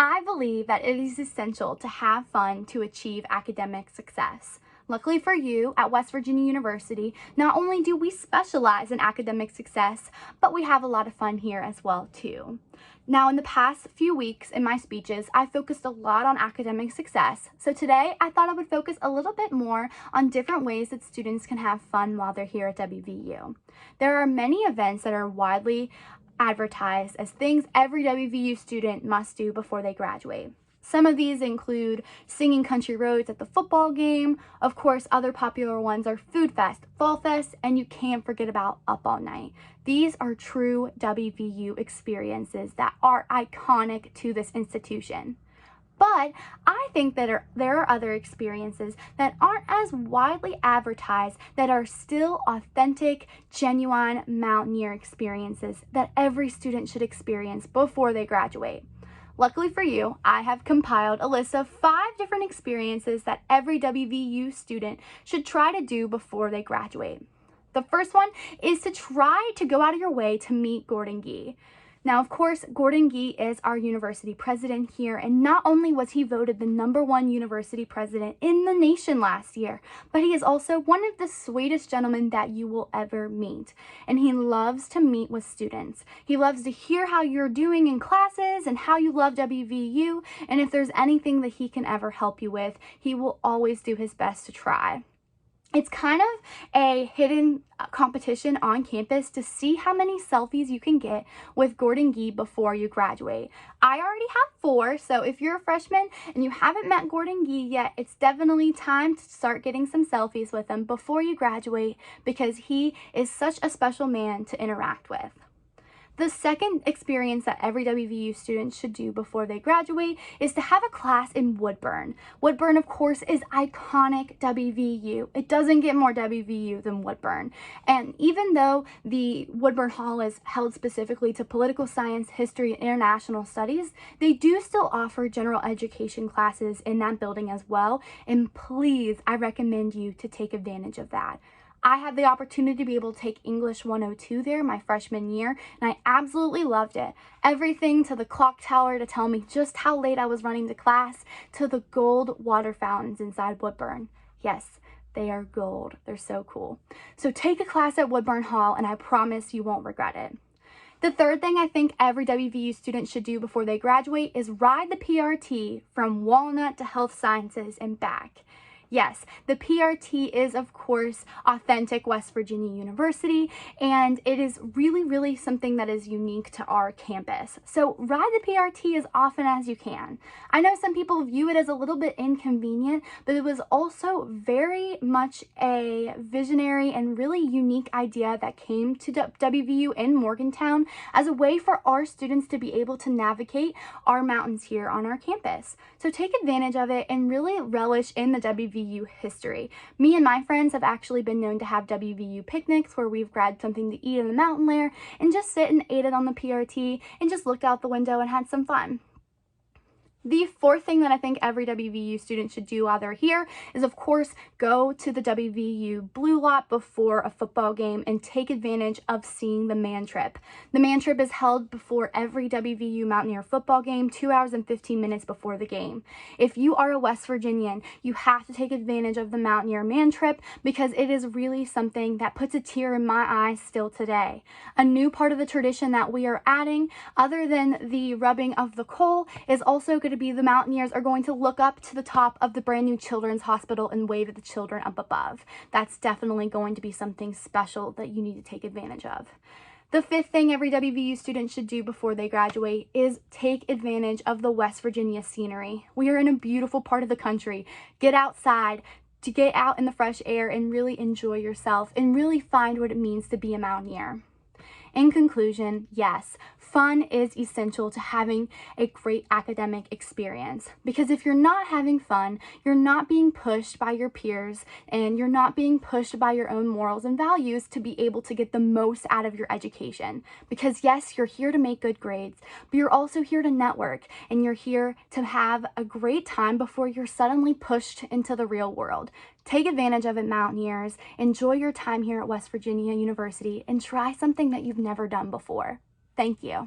I believe that it is essential to have fun to achieve academic success. Luckily for you, at West Virginia University, not only do we specialize in academic success, but we have a lot of fun here as well too. Now, in the past few weeks in my speeches, I focused a lot on academic success. So today, I thought I would focus a little bit more on different ways that students can have fun while they're here at WVU. There are many events that are widely advertised as things every WVU student must do before they graduate. Some of these include singing country roads at the football game. Of course, other popular ones are Food Fest, Fall Fest, and you can't forget about Up All Night. These are true WVU experiences that are iconic to this institution. But I think that there are other experiences that aren't as widely advertised that are still authentic, genuine Mountaineer experiences that every student should experience before they graduate. Luckily for you, I have compiled a list of 5 different experiences that every WVU student should try to do before they graduate. The first one is to try to go out of your way to meet Gordon Gee. Now, of course, Gordon Gee is our university president here, and not only was he voted the #1 university president in the nation last year, but he is also one of the sweetest gentlemen that you will ever meet. And he loves to meet with students. He loves to hear how you're doing in classes and how you love WVU, and if there's anything that he can ever help you with, he will always do his best to try. It's kind of a hidden competition on campus to see how many selfies you can get with Gordon Gee before you graduate. I already have 4, so if you're a freshman and you haven't met Gordon Gee yet, it's definitely time to start getting some selfies with him before you graduate because he is such a special man to interact with. The second experience that every WVU student should do before they graduate is to have a class in woodburn. Woodburn, of course, is iconic WVU. It doesn't get more WVU than woodburn. And even though the Woodburn Hall is held specifically to political science, history, and international studies, they do still offer general education classes in that building as well. And please, I recommend you to take advantage of that. I had the opportunity to be able to take English 102 there my freshman year, and I absolutely loved it. Everything to the clock tower to tell me just how late I was running to class, to the gold water fountains inside Woodburn. Yes, they are gold. They're so cool. So take a class at Woodburn Hall, and I promise you won't regret it. The third thing I think every WVU student should do before they graduate is ride the PRT from Walnut to Health Sciences and back. Yes, the PRT is, of course, authentic West Virginia University, and it is really something that is unique to our campus. So ride the PRT as often as you can. I know some people view it as a little bit inconvenient, but it was also very much a visionary and really unique idea that came to WVU in Morgantown as a way for our students to be able to navigate our mountains here on our campus. So take advantage of it and really relish in the WVU history. Me and my friends have actually been known to have WVU picnics where we've grabbed something to eat in the mountain lair and just sit and ate it on the PRT and just looked out the window and had some fun. The fourth thing that I think every WVU student should do while they're here is, of course, go to the WVU Blue Lot before a football game and take advantage of seeing the man trip. The man trip is held before every WVU Mountaineer football game, 2 hours and 15 minutes before the game. If you are a West Virginian, you have to take advantage of the Mountaineer man trip because it is really something that puts a tear in my eyes still today. A new part of the tradition that we are adding, other than the rubbing of the coal, is also going to be the Mountaineers are going to look up to the top of the brand new children's hospital and wave at the children up above. That's definitely going to be something special that you need to take advantage of. The fifth thing every WVU student should do before they graduate is take advantage of the West Virginia scenery. We are in a beautiful part of the country. Get outside, to get out in the fresh air and really enjoy yourself and really find what it means to be a Mountaineer. In conclusion, yes, fun is essential to having a great academic experience because if you're not having fun, you're not being pushed by your peers and you're not being pushed by your own morals and values to be able to get the most out of your education. Because yes, you're here to make good grades, but you're also here to network and you're here to have a great time before you're suddenly pushed into the real world. Take advantage of it, Mountaineers. Enjoy your time here at West Virginia University and try something that you've never done before. Thank you.